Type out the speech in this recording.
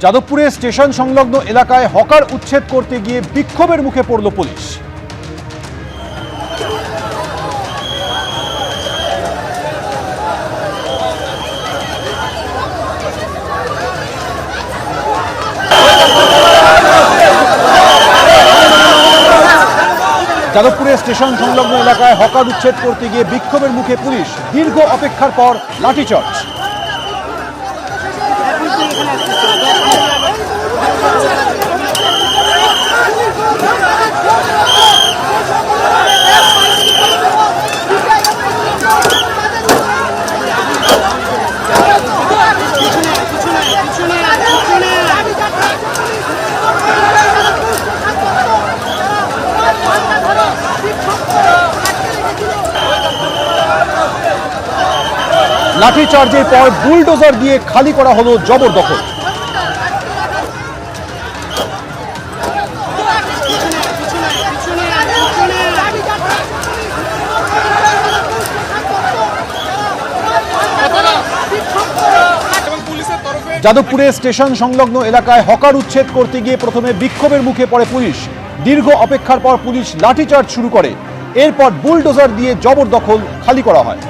যাদবপুরে স্টেশন সংলগ্ন এলাকায় হকার উচ্ছেদ করতে গিয়ে বিক্ষোভের মুখে পড়ল পুলিশ। যাদবপুরে স্টেশন সংলগ্ন এলাকায় হকার উচ্ছেদ করতে গিয়ে বিক্ষোভের মুখে পুলিশ, দীর্ঘ অপেক্ষার পর লাঠিচার্জ। লাঠিচার্জের পর বুলডোজার দিয়ে খালি করা হলো জবরদখল। যাদবপুরে স্টেশন সংলগ্ন এলাকায় হকার উচ্ছেদ করতে গিয়ে প্রথমে বিক্ষোভের মুখে পড়ে পুলিশ। দীর্ঘ অপেক্ষার পর পুলিশ লাঠিচার্জ শুরু করে, এরপর বুলডোজার দিয়ে জবরদখল খালি করা হয়।